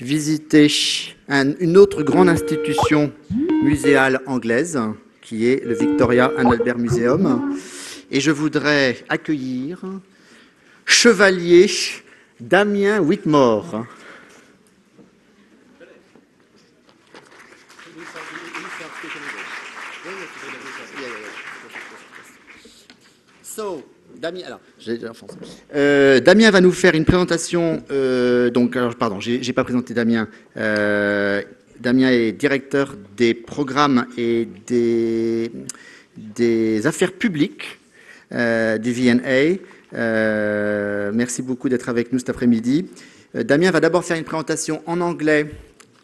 visiter une autre grande institution muséale anglaise, qui est le Victoria and Albert Museum. Et je voudrais accueillir Chevalier Damien Whitmore. Damien va nous faire une présentation. Pardon, j'ai pas présenté Damien. Damien est directeur des programmes et des affaires publiques du VNA. Merci beaucoup d'être avec nous cet après-midi. Damien va d'abord faire une présentation en anglais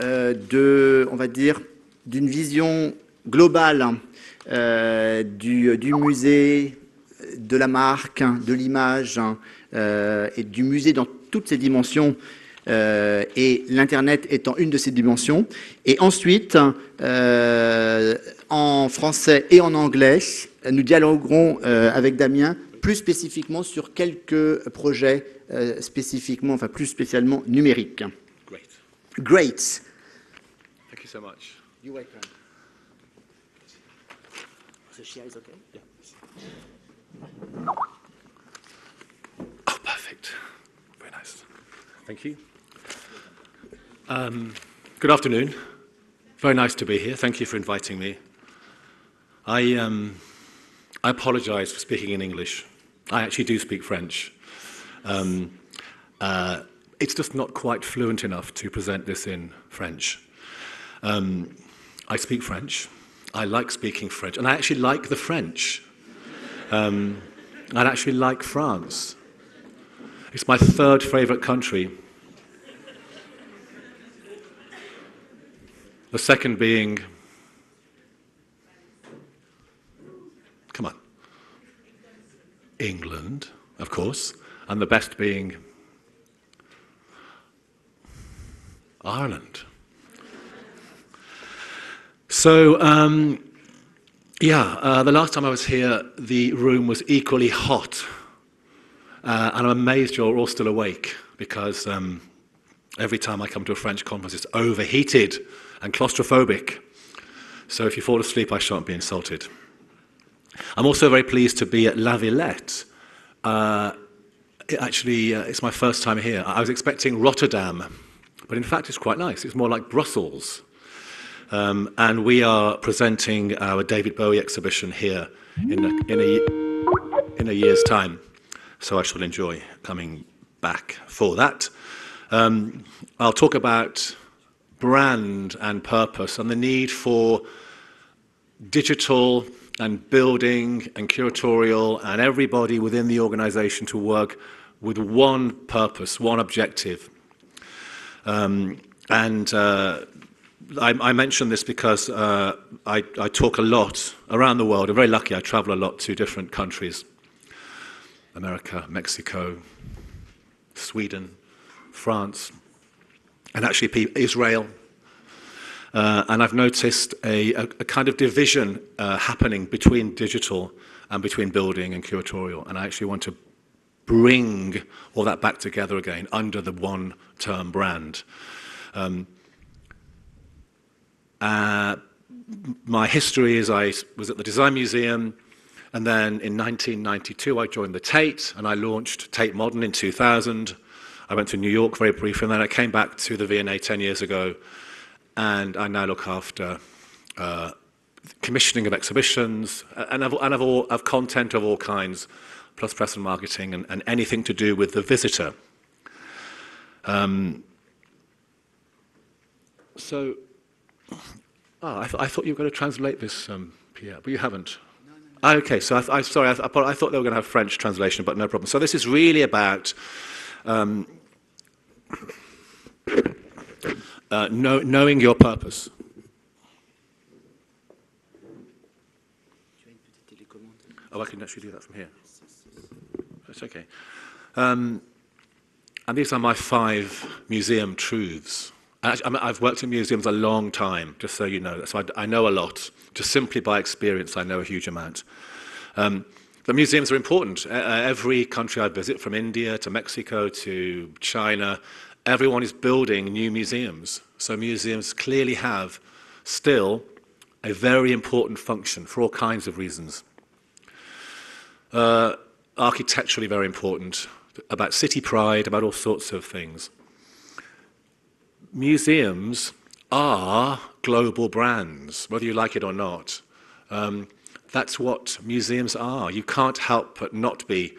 on va dire, d'une vision globale du musée, de la marque, de l'image et du musée dans toutes ses dimensions, et l'Internet étant une de ces dimensions. Et ensuite, en français et en anglais, nous dialoguerons avec Damien plus spécifiquement sur quelques projets spécifiquement, enfin plus spécialement numériques. Great. Thank you so much. You're welcome. The chair is okay? Yeah. Oh, perfect. Very nice. Thank you. Good afternoon. Very nice to be here. Thank you for inviting me. I apologize for speaking in English. I actually do speak French. It's just not quite fluent enough to present this in French. I speak French. I like speaking French, and I actually like the French. I actually like France. It's my third favorite country. The second being, come on, England, of course, and the best being Ireland. So, the last time I was here, the room was equally hot. And I'm amazed you're all still awake, because every time I come to a French conference, it's overheated and claustrophobic. So if you fall asleep, I shan't be insulted. I'm also very pleased to be at La Villette. It's my first time here. I was expecting Rotterdam, but in fact it's quite nice. It's more like Brussels. And we are presenting our David Bowie exhibition here in a year's time. So I shall enjoy coming back for that. I'll talk about brand and purpose and the need for digital and building and curatorial and everybody within the organization to work with one purpose, one objective. I mention this because I talk a lot around the world. I'm very lucky. I travel a lot to different countries. America, Mexico, Sweden, France, and actually Israel. And I've noticed a kind of division happening between digital and between building and curatorial. And I actually want to bring all that back together again under the one-term brand. My history is I was at the Design Museum, and then in 1992 I joined the Tate, and I launched Tate Modern in 2000. I went to New York very briefly, and then I came back to the V&A 10 years ago, and I now look after commissioning of exhibitions and of content of all kinds, plus press and marketing, and anything to do with the visitor. I thought you were going to translate this, Pierre, but you haven't. Okay, so I thought they were going to have French translation, but no problem. So this is really about knowing your purpose. Oh, I can actually do that from here. That's okay. And these are my 5 museum truths. I've worked in museums a long time, just so you know. So I know a lot. Just simply by experience, I know a huge amount. The museums are important. Every country I visit, from India to Mexico to China, everyone is building new museums. So museums clearly have still a very important function for all kinds of reasons. Architecturally very important, about city pride, about all sorts of things. Museums are global brands, whether you like it or not. That's what museums are. You can't help but not be.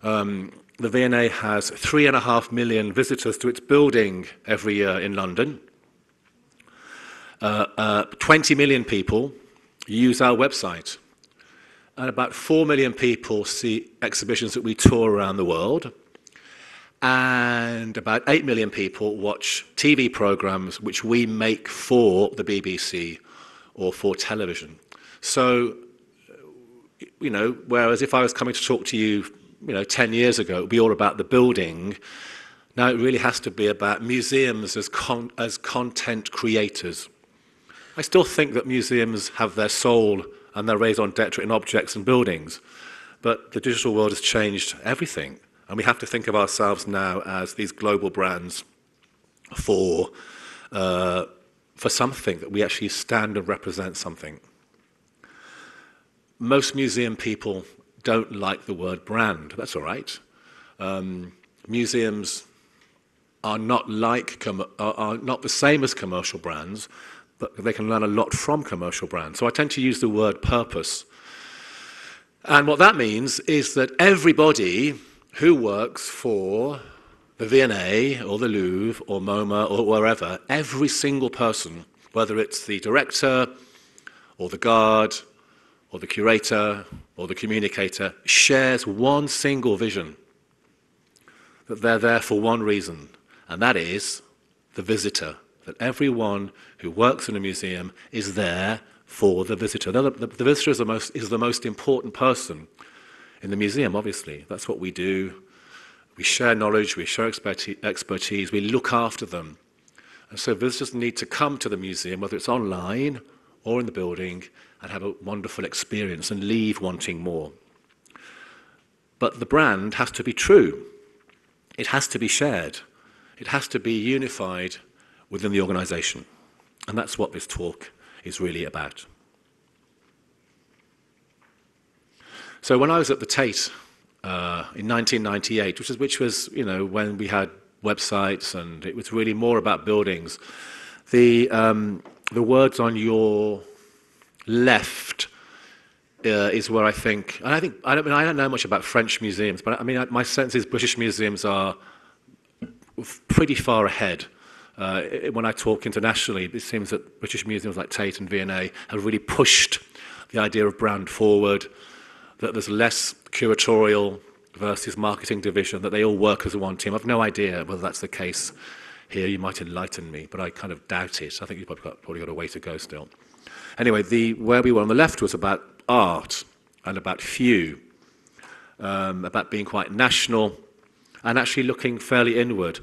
The V&A has 3.5 million visitors to its building every year in London. 20 million people use our website. And about 4 million people see exhibitions that we tour around the world. And about 8 million people watch TV programs which we make for the BBC or for television. So, whereas if I was coming to talk to you, 10 years ago, it would be all about the building. Now it really has to be about museums as content creators. I still think that museums have their soul and their raison d'etre in objects and buildings, but the digital world has changed everything, and we have to think of ourselves now as these global brands for something, that we actually stand and represent something. Most museum people don't like the word brand. That's all right. Museums are not the same as commercial brands, but they can learn a lot from commercial brands. So I tend to use the word purpose. And what that means is that everybody who works for the V&A or the Louvre or MoMA or wherever, every single person, whether it's the director or the guard or the curator or the communicator, shares one single vision, that they're there for one reason, and that is the visitor, that everyone who works in a museum is there for the visitor. Now, the visitor is the most important person in the museum, obviously. That's what we do. We share knowledge, we share expertise, we look after them. And so visitors need to come to the museum, whether it's online or in the building, and have a wonderful experience and leave wanting more. But the brand has to be true. It has to be shared. It has to be unified within the organisation. And that's what this talk is really about. So when I was at the Tate in 1998, which was when we had websites and it was really more about buildings, the words on your left is where I think, and I don't know much about French museums, but my sense is British museums are pretty far ahead. When I talk internationally, it seems that British museums like Tate and V&A have really pushed the idea of brand forward, that there's less curatorial versus marketing division, that they all work as one team. I've no idea whether that's the case here. You might enlighten me, but I kind of doubt it. I think you've probably got a way to go still. Anyway, where we were on the left was about art and about few, about being quite national and actually looking fairly inward.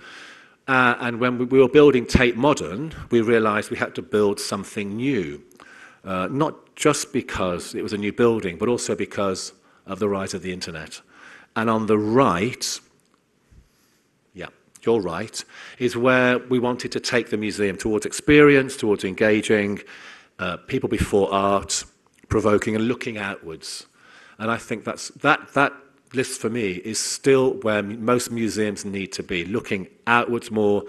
And when we were building Tate Modern, we realised we had to build something new, not just because it was a new building, but also because of the rise of the internet. And on the right, yeah, your right, is where we wanted to take the museum towards experience, towards engaging, people before art, provoking and looking outwards. And I think that list for me is still where most museums need to be, looking outwards more,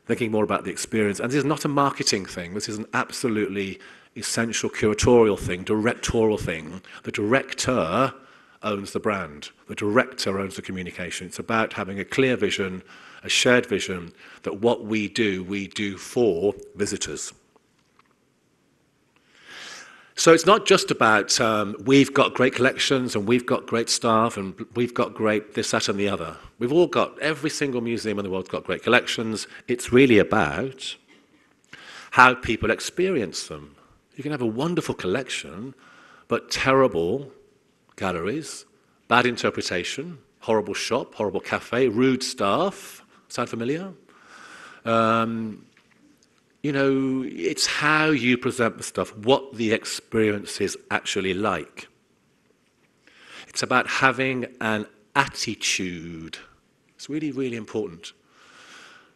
thinking more about the experience. And this is not a marketing thing. This is an absolutely essential curatorial thing, directorial thing. The director owns the brand. The director owns the communication. It's about having a clear vision, a shared vision, that what we do for visitors. So it's not just about we've got great collections and we've got great staff and we've got great this, that and the other. We've all got, every single museum in the world's got great collections. It's really about how people experience them. You can have a wonderful collection, but terrible galleries, bad interpretation, horrible shop, horrible cafe, rude staff. Sound familiar? It's how you present the stuff, what the experience is actually like. It's about having an attitude. It's really, really important.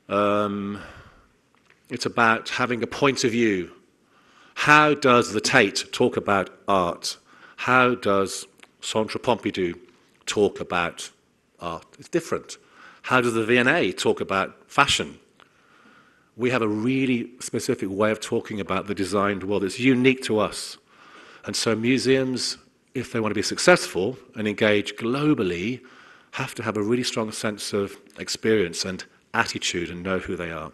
It's about having a point of view. How does the Tate talk about art? How does Centre Pompidou talk about art? It's different. How does the V&A talk about fashion? We have a really specific way of talking about the designed world. It's unique to us. And so museums, if they want to be successful and engage globally, have to have a really strong sense of experience and attitude and know who they are.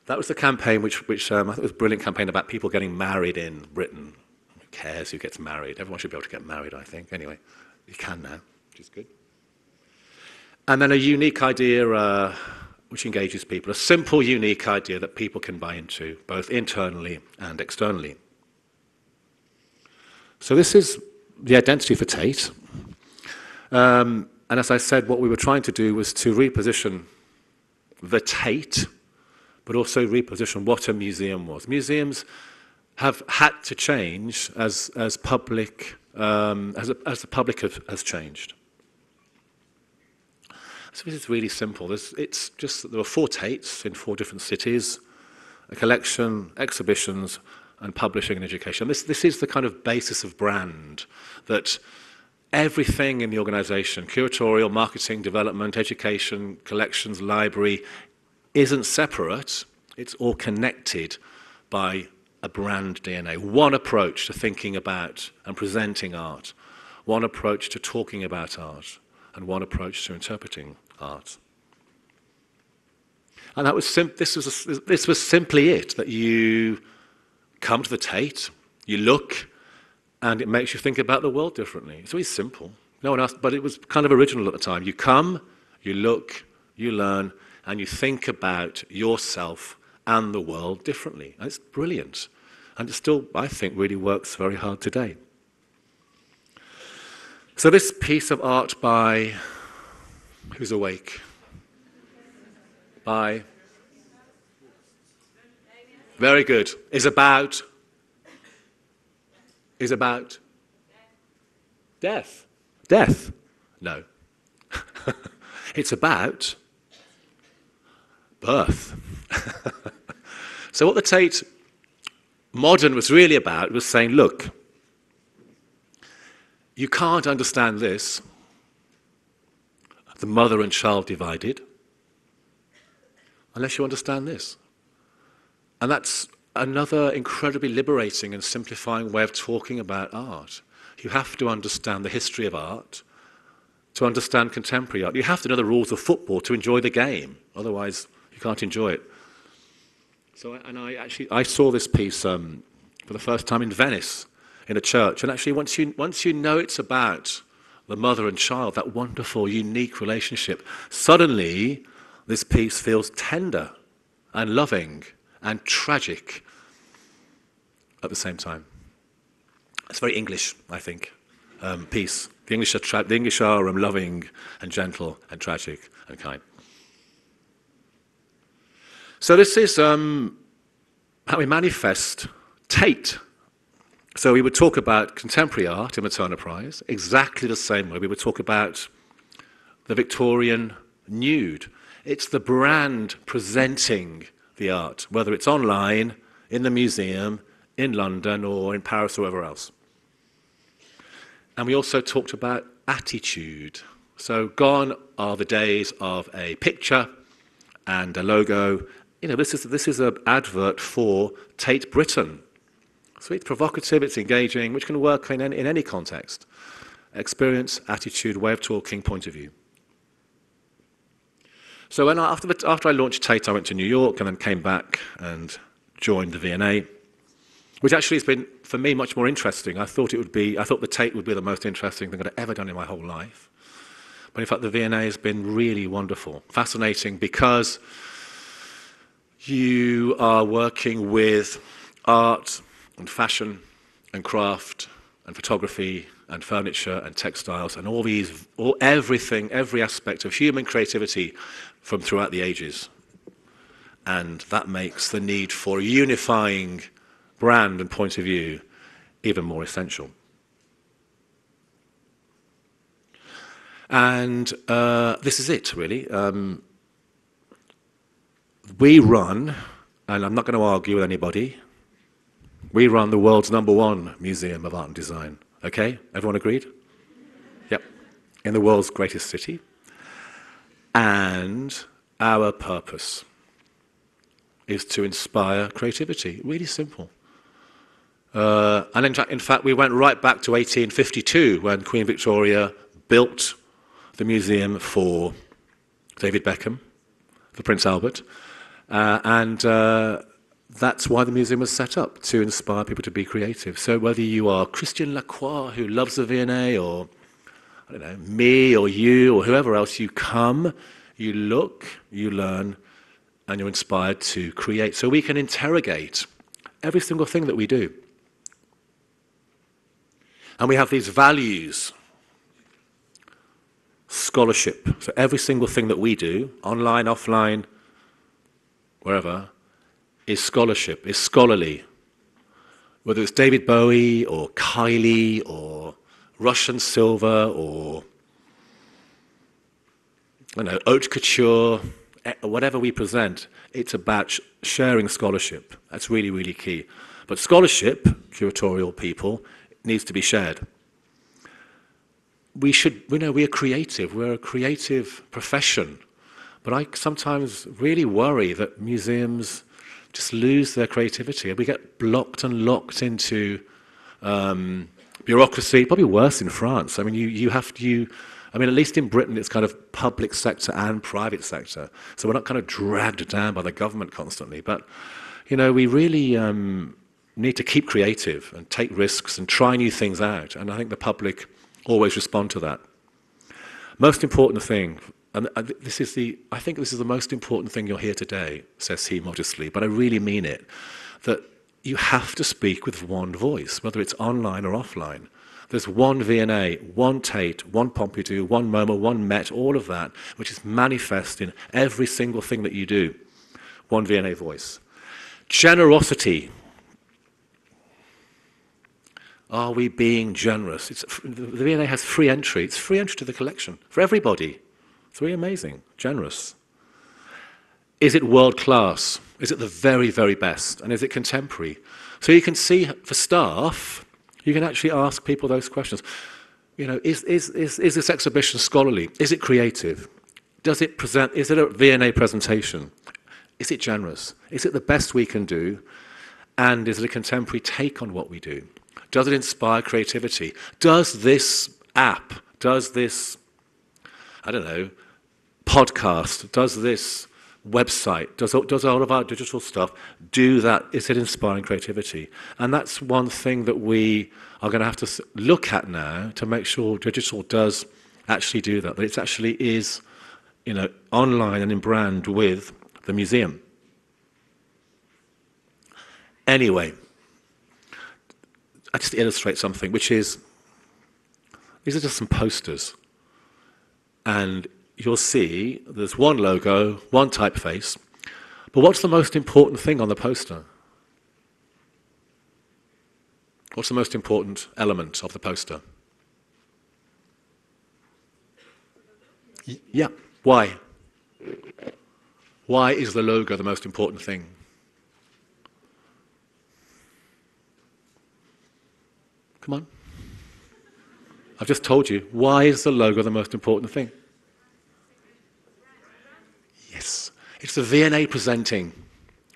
That was the campaign which I think was a brilliant campaign about people getting married in Britain. Who cares who gets married? Everyone should be able to get married, I think. Anyway, you can now, which is good. And then a unique idea which engages people, a simple, unique idea that people can buy into, both internally and externally. So this is the identity for Tate. And as I said, what we were trying to do was to reposition the Tate, but also reposition what a museum was. Museums have had to change as the public has changed. So this is really simple. It's just that there were 4 Tates in 4 different cities, a collection, exhibitions, and publishing and education. This is the kind of basis of brand that everything in the organization, curatorial, marketing, development, education, collections, library, isn't separate. It's all connected by a brand DNA. One approach to thinking about and presenting art, one approach to talking about art, and one approach to interpreting art. And that was this was simply it, that you come to the Tate, you look, and it makes you think about the world differently. It's really simple. No one else, but it was kind of original at the time. You come, you look, you learn, and you think about yourself and the world differently. And it's brilliant. And it still, I think, really works very hard today. So this piece of art by, who's awake? By, very good, is about death. Death? No. It's about birth. So what the Tate Modern was really about was saying, look, you can't understand this, the mother and child divided, unless you understand this. And that's another incredibly liberating and simplifying way of talking about art. You have to understand the history of art to understand contemporary art. You have to know the rules of football to enjoy the game, otherwise you can't enjoy it. So, I saw this piece for the first time in Venice, in a church, and actually once you know it's about the mother and child, that wonderful, unique relationship, suddenly this piece feels tender and loving and tragic at the same time. It's very English, I think, piece. The English are loving and gentle and tragic and kind. So this is how we manifest Tate. So we would talk about contemporary art in the Turner Prize exactly the same way we would talk about the Victorian nude. It's the brand presenting the art, whether it's online, in the museum, in London, or in Paris or wherever else. And we also talked about attitude. So gone are the days of a picture and a logo. You know, this is an advert for Tate Britain. So it's provocative, it's engaging, which can work in any context. Experience, attitude, way of talking, point of view. So after I launched Tate, I went to New York and then came back and joined the V&A, which actually has been, for me, much more interesting. I thought the Tate would be the most interesting thing I'd ever done in my whole life. But in fact, the V&A has been really wonderful, fascinating, because you are working with art and fashion and craft and photography and furniture and textiles and every aspect of human creativity from throughout the ages. And that makes the need for a unifying brand and point of view even more essential. And this is it, really. we run, and I'm not going to argue with anybody, we run the world's #1 museum of art and design. Okay? Everyone agreed? Yep. In the world's greatest city. And our purpose is to inspire creativity. Really simple. And in fact, we went right back to 1852 when Queen Victoria built the museum for David Beckham, for Prince Albert. And that's why the museum was set up, to inspire people to be creative. So whether you are Christian Lacroix, who loves the V&A, or I don't know, me or you or whoever else, you come, you look, you learn, and you're inspired to create. So we can interrogate every single thing that we do. And we have these values. Scholarship. So every single thing that we do, online, offline, wherever, is scholarship, is scholarly. Whether it's David Bowie or Kylie or Russian silver or I don't know, haute couture, whatever we present, it's about sharing scholarship. That's really, really key. But scholarship, curatorial people, needs to be shared. We are creative. We're a creative profession. But I sometimes really worry that museums just lose their creativity. We get blocked and locked into bureaucracy, probably worse in France. I mean, at least in Britain, it's kind of public sector and private sector. So we're not kind of dragged down by the government constantly. But, we really need to keep creative and take risks and try new things out. And I think the public always respond to that. Most important thing, and I think this is the most important thing you'll hear today, says he modestly, but I really mean it, that you have to speak with one voice, whether it's online or offline. There's one V&A, one Tate, one Pompidou, one MoMA, one Met, all of that, which is manifest in every single thing that you do. One V&A voice. Generosity. Are we being generous? The V&A has free entry. It's free entry to the collection for everybody. It's really amazing. Generous. Is it world class? Is it the very, very best? And is it contemporary? So you can see, for staff, you can actually ask people those questions. Is this exhibition scholarly? Is it creative? Does it present? Is it a V&A presentation? Is it generous? Is it the best we can do? And is it a contemporary take on what we do? Does it inspire creativity? Does this app, does this, podcast, does this website, does all of our digital stuff do that? Is it inspiring creativity? And that's one thing that we are going to have to look at now to make sure digital does actually do that it actually is, online and in brand with the museum. Anyway, I just illustrate something, which is, these are just some posters. And you'll see there's one logo, one typeface, but what's the most important thing on the poster? What's the most important element of the poster? Yeah, why? Why is the logo the most important thing? Come on. I've just told you, why is the logo the most important thing? Yes. It's the V&A presenting,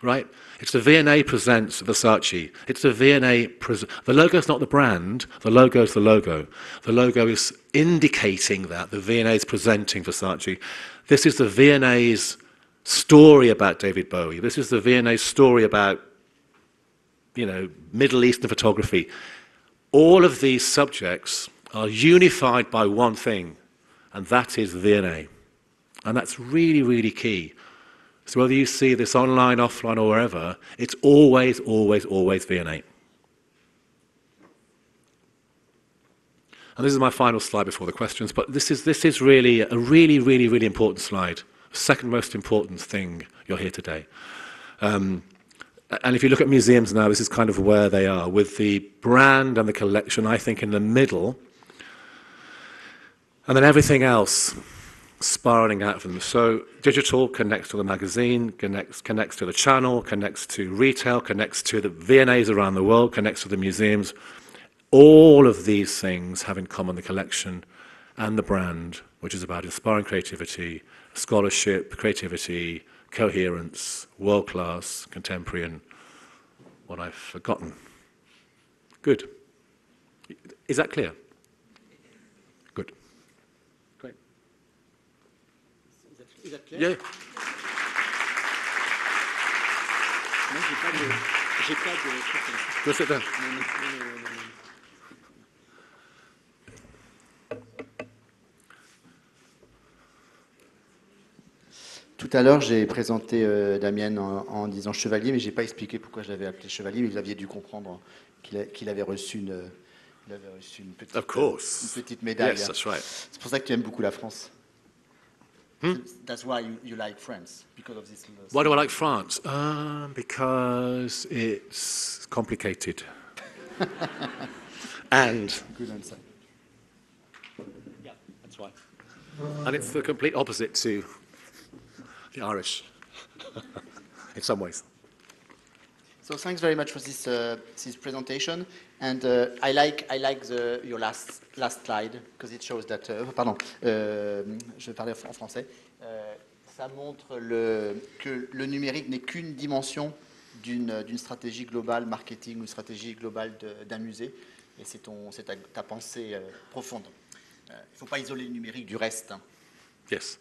right? It's the V&A presents Versace. It's the V&A the logo's not the brand, the logo's the logo. The logo is indicating that the V&A is presenting Versace. This is the V&A's story about David Bowie. This is the V&A's story about, Middle Eastern photography. All of these subjects are unified by one thing, and that is V&A. And that's really, really key. So whether you see this online, offline, or wherever, it's always, always, always V&A. And this is my final slide before the questions, but this is really a really, really, really important slide. The second most important thing you'll hear today. And if you look at museums now, this is kind of where they are, with the brand and the collection, I think, in the middle, and then everything else spiraling out from them. So digital connects to the magazine, connects to the channel, connects to retail, connects to the V&As around the world, connects to the museums. All of these things have in common the collection and the brand, which is about inspiring creativity, scholarship, creativity, coherence, world-class, contemporary, and what I've forgotten. Good. Is that clear? Good. Great. Is that clear? Yeah. Non, j'ai pas de... Go sit down. Tout à l'heure, j'ai présenté Damien en disant chevalier, mais je n'ai pas expliqué pourquoi je l'avais appelé chevalier, mais vous aviez dû comprendre qu'il avait reçu une petite médaille. Yes, that's right. C'est pour ça que tu aimes beaucoup la France. That's why you like France, because of this. Why do I like France? Because it's complicated. And Good answer. yeah, that's why. And it's the complete opposite to the Irish, in some ways. So thanks very much for this presentation, and I like your last slide because it shows that. Pardon, je vais parler en français. Ça montre que le numérique n'est qu'une dimension d'une stratégie globale marketing ou stratégie globale d'un musée, et c'est ta pensée profonde. Il ne faut pas isoler le numérique du reste. Yes.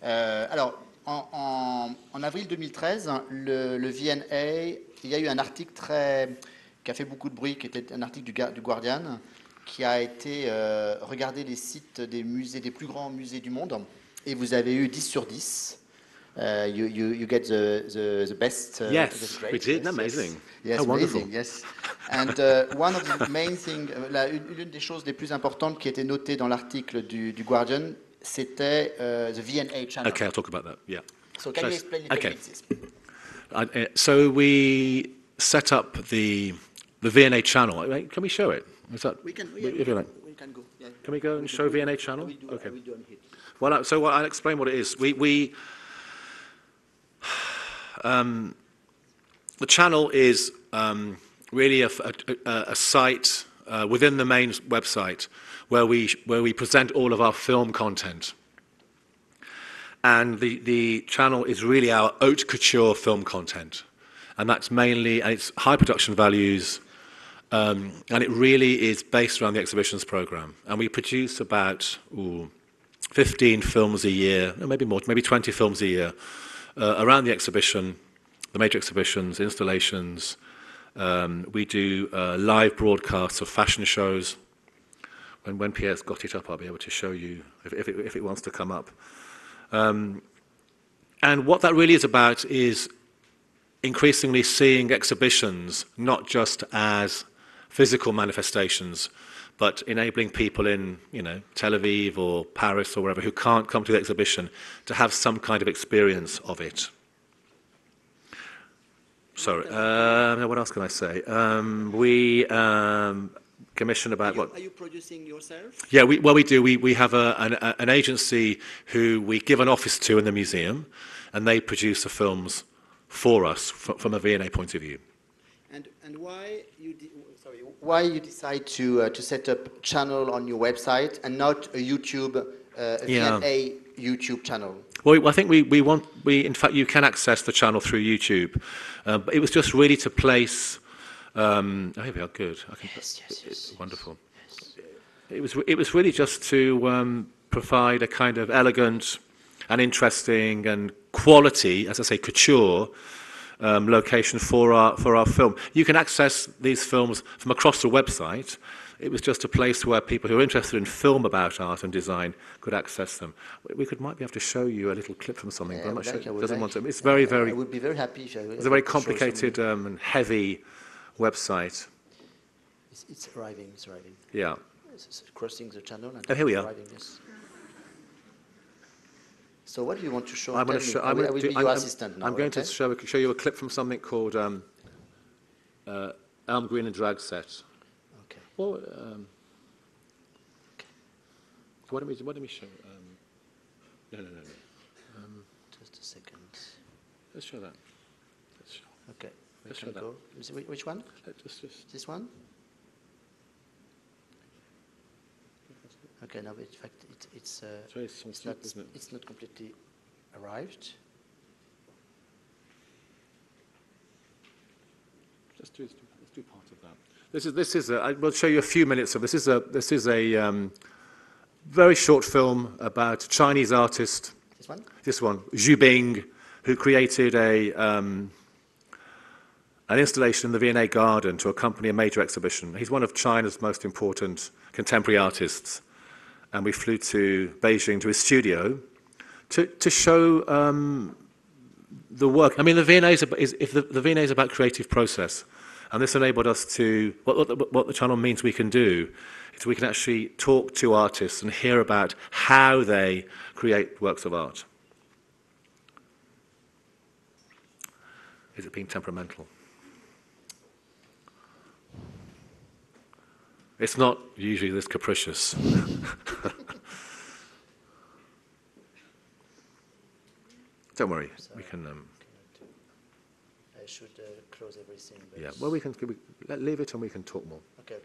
Alors, en avril 2013, le V&A, il y a eu un article qui a fait beaucoup de bruit, qui était un article du Guardian, qui a été regarder les sites des plus grands musées du monde, et vous avez eu 10 sur 10. You get the best. Yes, we did. Amazing. Yes, How wonderful. amazing. Yes. And one of the main things, l'une des choses les plus importantes qui était notée dans l'article du Guardian, c'était the V&A channel. Okay, I'll talk about that. Yeah. So can you explain a little bit this? So we set up the V&A channel. Can we show it? Is that? We can. If you like. We can go. Yeah. Can we go and show V&A channel? Okay. We do on here. Well, so I'll explain what it is. The channel is really a site within the main website where we present all of our film content. And the channel is really our haute couture film content. And that's mainly, and it's high production values, and it really is based around the exhibitions program. And we produce about 15 films a year, maybe more, maybe 20 films a year, around the exhibition, the major exhibitions, installations. We do live broadcasts of fashion shows. When Pierre's got it up, I'll be able to show you if it wants to come up. And what that really is about is increasingly seeing exhibitions not just as physical manifestations, but enabling people in, Tel Aviv or Paris or wherever who can't come to the exhibition to have some kind of experience of it. Sorry, what else can I say? We commission about what? Are you producing yourself? Yeah, we do. We have an agency who we give an office to in the museum, and they produce the films for us from a V&A point of view. And why you decide to set up a channel on your website and not a YouTube V&A YouTube channel? Well, I think in fact you can access the channel through YouTube, but it was just really to place. Here we are. Good. Yes. Wonderful. Yes. It was really just to provide a kind of elegant and interesting and quality, as I say, couture location for our film. You can access these films from across the website. It was just a place where people who are interested in film about art and design could access them. We might be able to show you a little clip from something, but I'm not sure. It doesn't want to. It's very, very. I would be very happy if it's a very complicated and heavy website. It's arriving. Yeah. It's crossing the channel. And here we are. So what do you want to show? I will be your assistant now. I'm going to show you a clip from something called Elm Green and Drag Set. Okay. Well, why don't we show? No. Just a second. Let's show that. Okay. Let's show that. Which one? Just. This one? Okay, no, but in fact, it's very sensitive, isn't it? It's not completely arrived. Let's do part of that. This is. I will show you a few minutes of this. This is a very short film about a Chinese artist. This one? This one, Xu Bing, who created an installation in the V&A Garden to accompany a major exhibition. He's one of China's most important contemporary artists. And we flew to Beijing to his studio to show the work. I mean, the V&A is about creative process. And this enabled us to, what the channel means we can do, is we can actually talk to artists and hear about how they create works of art. Is it being temperamental? It's not usually this capricious. Don't worry, we can. I should close everything. Yeah, well, we can leave it and we can talk more. Okay.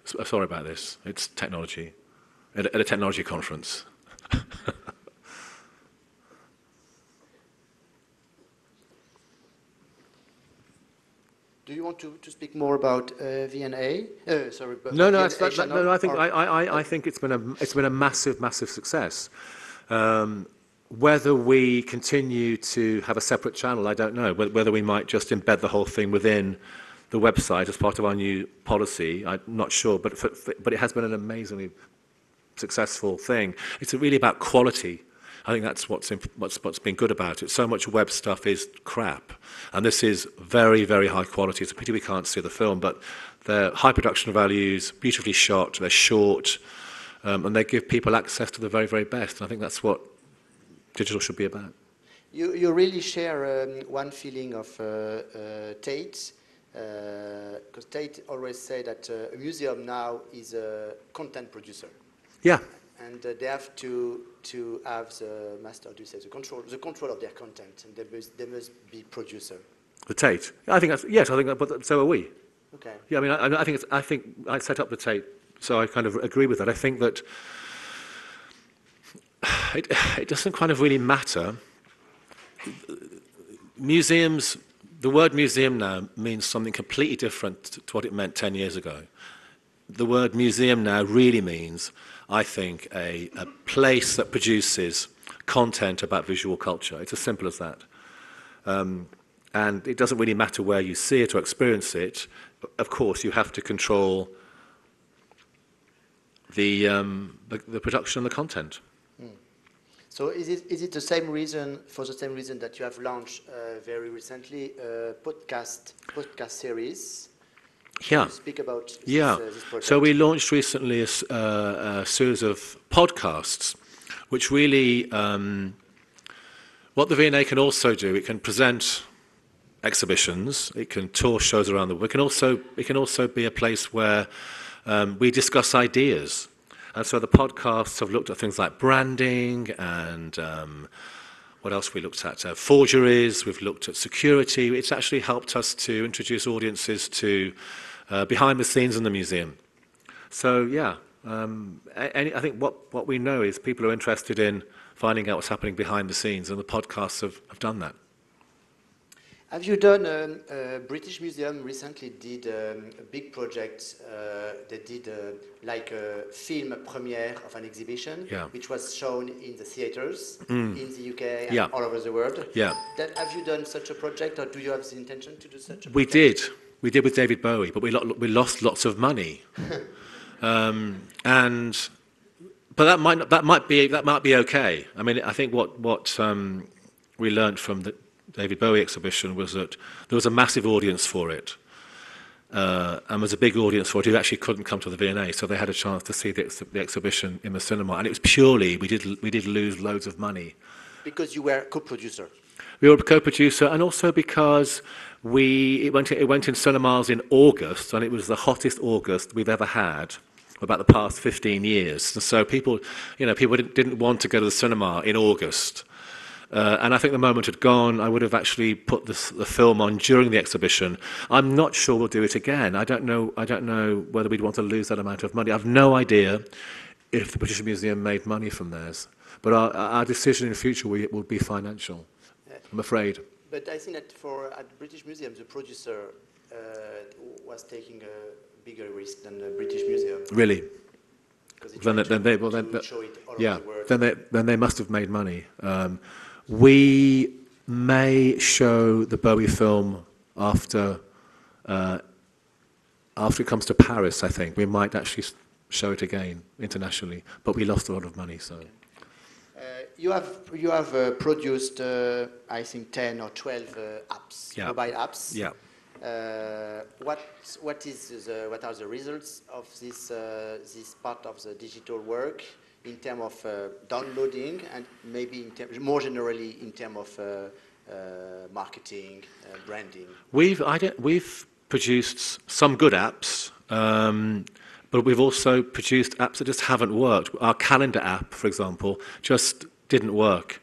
Sorry about this. It's technology at a technology conference. Do you want to speak more about V&A? Sorry, but No. I think it's been a massive success. Whether we continue to have a separate channel, I don't know. Whether we might just embed the whole thing within the website as part of our new policy, I'm not sure. But it has been an amazingly successful thing. It's really about quality. I think that's what's been good about it. So much web stuff is crap, and this is very high quality. It's a pity we can't see the film, but they're high production values, beautifully shot. They're short, and they give people access to the very best. And I think that's what digital should be about. You really share one feeling of Tate, because Tate always say that a museum now is a content producer. Yeah. And they have to have the master, do you say, the control of their content, and they must be producer. The Tate. I think that's, yes. I think that, but so are we. Okay. Yeah. I mean, I think I set up the Tate, so I kind of agree with that. I think that it doesn't kind of really matter. Museums. The word museum now means something completely different to what it meant 10 years ago. The word museum now really means, I think, a place that produces content about visual culture. It's as simple as that. And it doesn't really matter where you see it or experience it. Of course, you have to control the production and the content. So is it the same reason, that you have launched very recently a podcast series? Yeah. Speak about this project. So we launched recently a series of podcasts, which really, what the V&A can also do, it can present exhibitions, it can tour shows around the world. It can also be a place where we discuss ideas. And so the podcasts have looked at things like branding and what else we looked at? Forgeries, we've looked at security. It's actually helped us to introduce audiences to behind the scenes in the museum. So, yeah, I think what we know is people are interested in finding out what's happening behind the scenes, and the podcasts have done that. Have you done, British Museum recently did a big project. They did like a film premiere of an exhibition, which was shown in the theaters in the UK and all over the world. Yeah. Have you done such a project, or do you have the intention to do such a project? We did with David Bowie, but we lost lots of money. But that might be okay. I mean, I think what we learned from the David Bowie exhibition was that there was a massive audience for it, and was a big audience for it who actually couldn't come to the V&A, so they had a chance to see the exhibition in the cinema. And it was purely we did lose loads of money because you were co-producer. We were a co-producer, and also because it went in cinemas in August, and it was the hottest August we've ever had. about the past 15 years. And so people didn't want to go to the cinema in August. And I think the moment had gone. I would have actually put the film on during the exhibition. I'm not sure we'll do it again. I don't know whether we'd want to lose that amount of money. I've no idea if the British Museum made money from theirs. But our decision in the future will be financial, I'm afraid. But I think that at the British Museum, the producer was taking a bigger risk than the British Museum. Really? Then they must have made money. We may show the Bowie film after it comes to Paris, I think. We might actually show it again internationally, but we lost a lot of money. So, you have produced, I think, 10 or 12 apps, mobile apps. Yeah. What are the results of this part of the digital work in terms of downloading and maybe more generally in terms of marketing, branding? We've produced some good apps, but we've also produced apps that just haven't worked. Our calendar app, for example, just didn't work.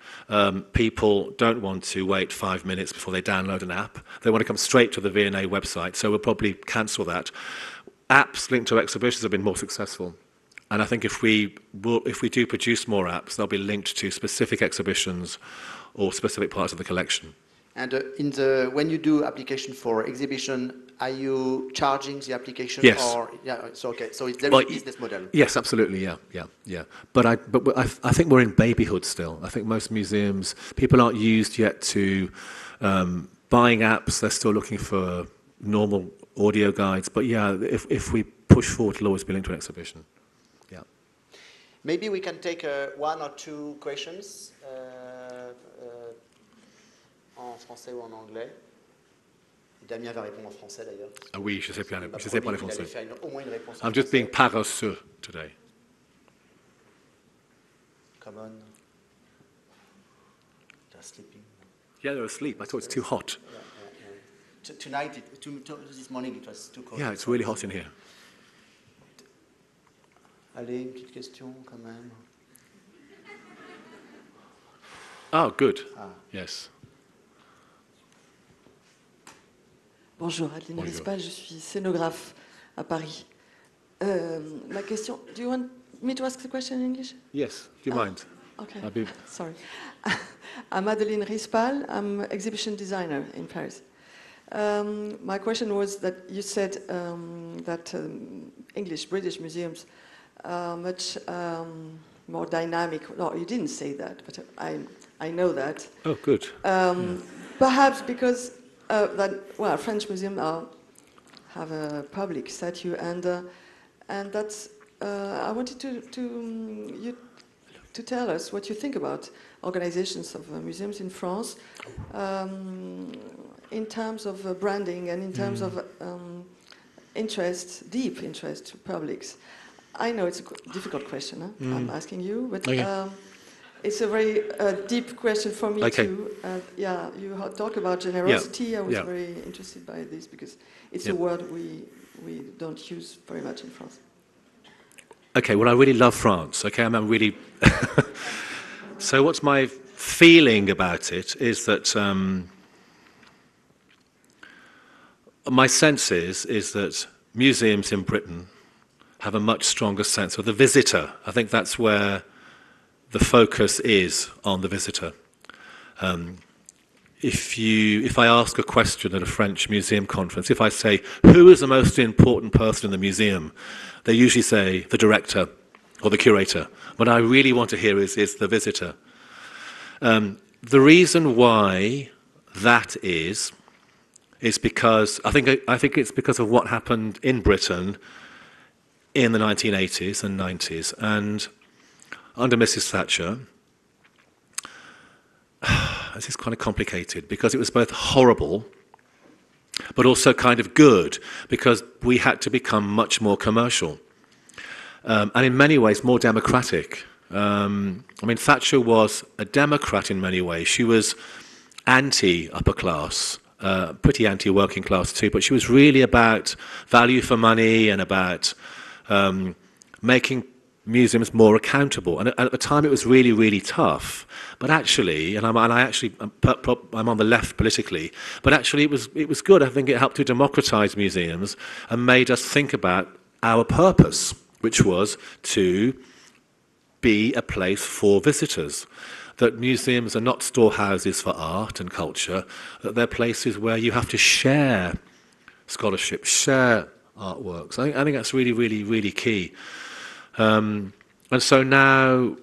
People don't want to wait 5 minutes before they download an app. They want to come straight to the V&A website, so we'll probably cancel that. Apps linked to exhibitions have been more successful. And I think if we do produce more apps, they'll be linked to specific exhibitions or specific parts of the collection. And when you do application for exhibition, are you charging the application? Yes. Or, so it's a business model. Yes, absolutely. Yeah. But I think we're in babyhood still. I think most museums, people aren't used yet to buying apps. They're still looking for normal audio guides. But yeah, if we push forward, it'll always be linked to an exhibition. Yeah. Maybe we can take 1 or 2 questions. En français ou en anglais. Damien va répondre en français d'ailleurs. Ah oui, je sais parler français. I'm just being paresseux today. Come on. They're sleeping. Yeah, they're asleep. I thought it's too hot. Yeah. Tonight, this morning, it was too cold. Yeah, it's really hot in here. Allez, une petite question quand même. Oh, good. Yes. Bonjour, Adeline Rispal, je suis scénographe à Paris. Ma question, do you want me to ask the question in English? Yes, do you mind? Okay, sorry. I'm Adeline Rispal, I'm exhibition designer in Paris. My question was that you said that British museums are much more dynamic. No, you didn't say that, but I know that. Oh, good. Perhaps because French museums have a public statue, and that's. I wanted you to tell us what you think about organizations of museums in France, in terms of branding and in terms of deep interest to publics. I know it's a difficult question. I'm asking you, but. Okay. It's a very deep question for me too. You talk about generosity. Yeah. I was very interested by this because it's a word we don't use very much in France. Okay, well, I really love France. Okay, I'm really. So, what's my feeling about it is that my sense is that museums in Britain have a much stronger sense of the visitor. I think that's where the focus is on the visitor. If I ask a question at a French museum conference, if I say, who is the most important person in the museum, they usually say the director or the curator. What I really want to hear is the visitor. The reason why that is because I think it's because of what happened in Britain in the 1980s and 90s. And under Mrs. Thatcher, this is kind of complicated because it was both horrible but also kind of good because we had to become much more commercial and in many ways more democratic. Thatcher was a Democrat in many ways. She was anti-upper class, pretty anti-working class too, but she was really about value for money and about making museums more accountable. And at the time, it was really, really tough. But actually, I'm on the left politically, but actually it was good. I think it helped to democratize museums and made us think about our purpose, which was to be a place for visitors. That museums are not storehouses for art and culture, that they're places where you have to share scholarship, share artworks. I think that's really, really, really key. And so now,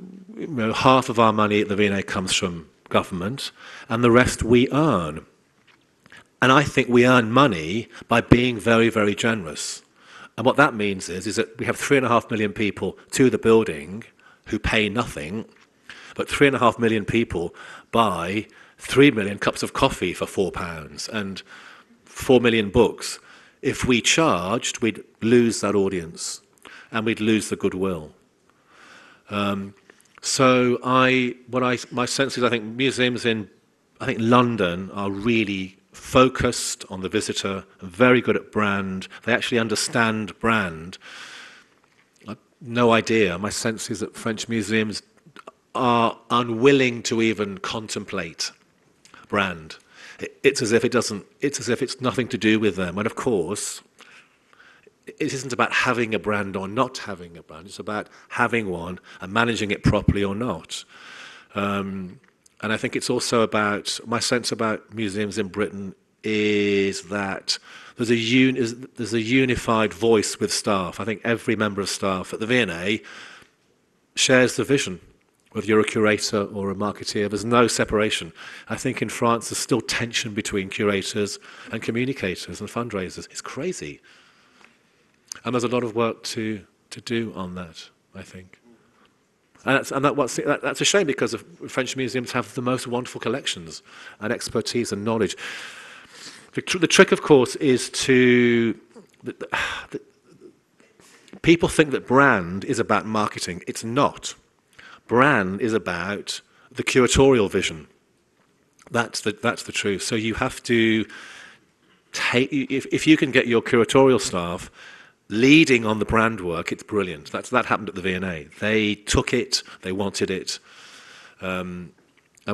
half of our money at the V&A comes from government, and the rest we earn. And I think we earn money by being very, very generous. And what that means is that we have 3.5 million people to the building who pay nothing, but 3.5 million people buy 3 million cups of coffee for £4 and 4 million books. If we charged, we'd lose that audience. And we'd lose the goodwill. So my sense is I think museums in London are really focused on the visitor, very good at brand. They actually understand brand. I've no idea. My sense is that French museums are unwilling to even contemplate brand. It's as if it's nothing to do with them. And of course, it isn't about having a brand or not having a brand. It's about having one and managing it properly or not. And I think it's also about, my sense about museums in Britain is that there's a unified voice with staff. I think every member of staff at the V&A shares the vision, whether you're a curator or a marketeer. There's no separation. I think in France there's still tension between curators and communicators and fundraisers. It's crazy. And there's a lot of work to do on that, I think. That's a shame because French museums have the most wonderful collections and expertise and knowledge. The trick, of course, is people think that brand is about marketing. It's not. Brand is about the curatorial vision. That's the truth. So you have to take, if you can get your curatorial staff leading on the brand work, it's brilliant. That happened at the V&A. They took it, they wanted it, and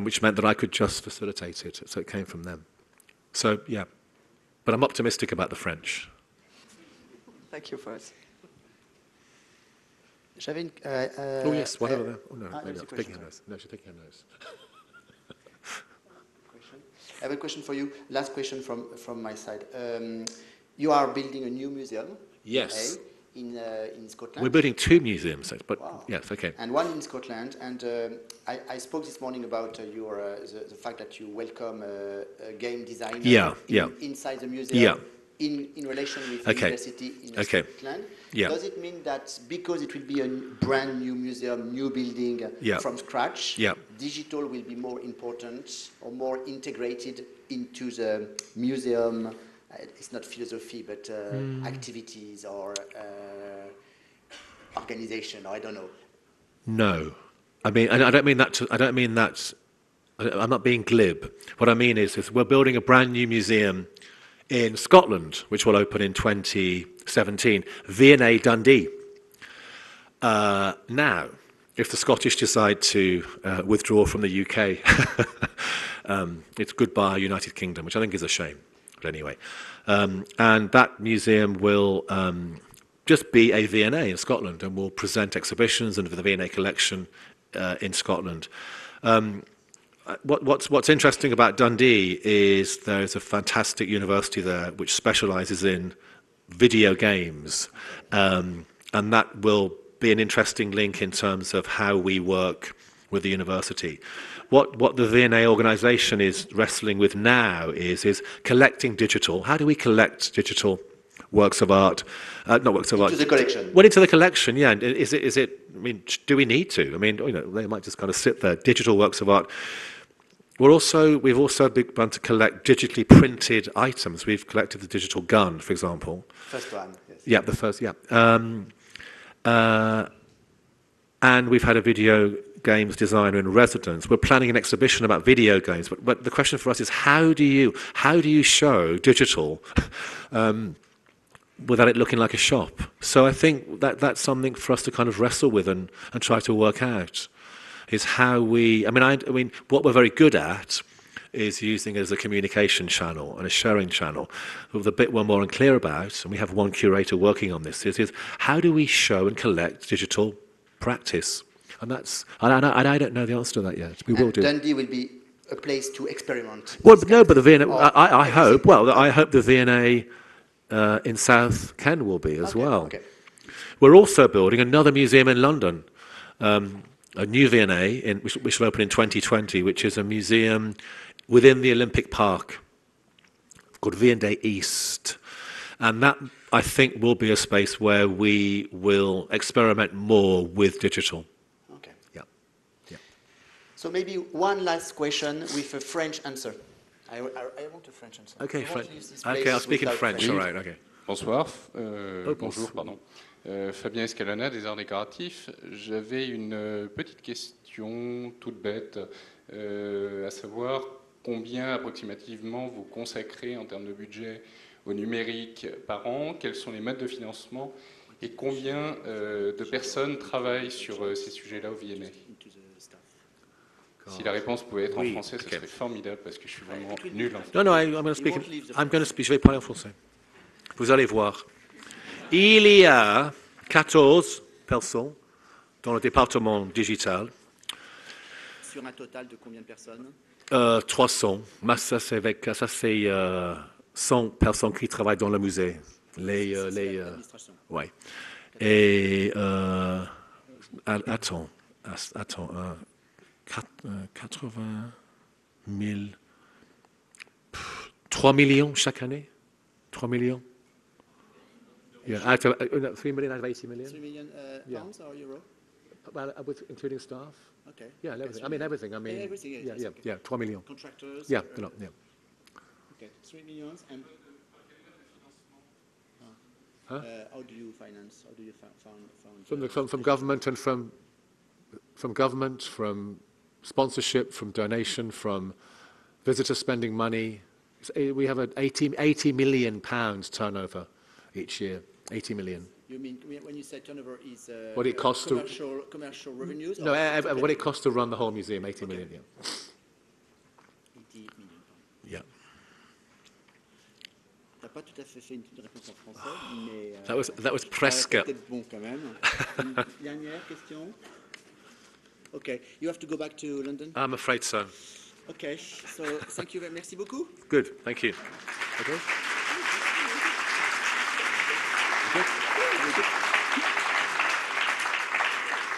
which meant that I could just facilitate it. So it came from them. So, yeah. But I'm optimistic about the French. Thank you first. Oh, yes, whatever. Oh, no, maybe I'm picking her nose. No, she's picking her nose. I have a question for you. Last question from my side. You are building a new museum. Yes. In Scotland. We're building 2 museums, but wow. Yes, okay. And one in Scotland. And I spoke this morning about the fact that you welcome a game designer inside the museum in relation with the university in Scotland. Yeah. Does it mean that because it will be a brand new museum, new building from scratch, digital will be more important or more integrated into the museum? It's not philosophy, but activities or organization, or I don't know. No, I mean, I don't mean that. I'm not being glib. What I mean is we're building a brand new museum in Scotland, which will open in 2017. V&A Dundee. Now, if the Scottish decide to withdraw from the UK, it's goodbye United Kingdom, which I think is a shame. But anyway, and that museum will just be a V&A in Scotland and will present exhibitions and the V&A collection in Scotland. What's interesting about Dundee is there's a fantastic university there which specialises in video games, and that will be an interesting link in terms of how we work with the university. What the V&A organisation is wrestling with now is collecting digital. How do we collect digital works of art? Not works of art. Into the collection. Well, into the collection, yeah. Is it? I mean, do we need to? I mean, they might just kind of sit there. Digital works of art. We've also begun to collect digitally printed items. We've collected the digital gun, for example. First one. Yes. Yeah, the first. Yeah. And we've had a video games designer in residence. We're planning an exhibition about video games, but the question for us is how do you show digital without it looking like a shop. So I think that that's something for us to kind of wrestle with and try to work out, is how we, I mean, what we're very good at is using it as a communication channel and a sharing channel. The bit we're more unclear about, and we have one curator working on this, is how do we show and collect digital practice? And that's, I don't know the answer to that yet. We will do. Dundee will be a place to experiment. Well, no, but the V&A, I hope, well, I hope the V&A in South Ken will be as well. Okay. We're also building another museum in London, a new V&A, which will open in 2020, which is a museum within the Olympic Park called V&A East. And that, I think, will be a space where we will experiment more with digital. Okay. Yeah. Yeah. So maybe one last question with a French answer. I want a French answer. Okay, French. Okay, I'll speak in French. All right, okay. Bonsoir. Bonjour, pardon. Fabien Escalona, des Arts Décoratifs. J'avais une petite question toute bête, à savoir combien approximativement vous consacrez en termes de budget au numérique par an, quels sont les modes de financement et combien de personnes travaillent sur ces sujets-là au V&A. Si la réponse pouvait être en français, ce serait formidable parce que je suis vraiment nul en français. Non, I'm going to speak, je vais parler en français. Vous allez voir. Il y a 14 personnes dans le département digital. Sur un total de combien de personnes? 300. Mais ça, c'est 100 personnes qui travaillent dans le musée. Ouais. Et attends. 80 000, 3 millions chaque année. 3 millions. Yeah, 3 million out of 80 million. 3 million pounds or euro? Well, including staff. Okay. Yeah, everything. I mean, everything. I mean, everything. Yeah, 3 millions. Contractors. Yeah, a lot. Yeah. Okay, 3 millions and. Huh? How do you finance? How do you found? From government and from government, from sponsorship, from donation, from visitors spending money. We have an 80 million pounds turnover each year. 80 million. You mean when you say turnover is what it costs commercial revenues? No, what it costs to run the whole museum. 80 million. Yeah. 80 million. Yeah. T'as pas tout à fait fait une réponse en français, mais that was presque. Peut-être bon quand même. Une dernière question. Okay, you have to go back to London? I'm afraid so. Okay, so thank you very much. Merci beaucoup. Good, thank you. Okay.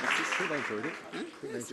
Merci. I enjoyed it. Yes.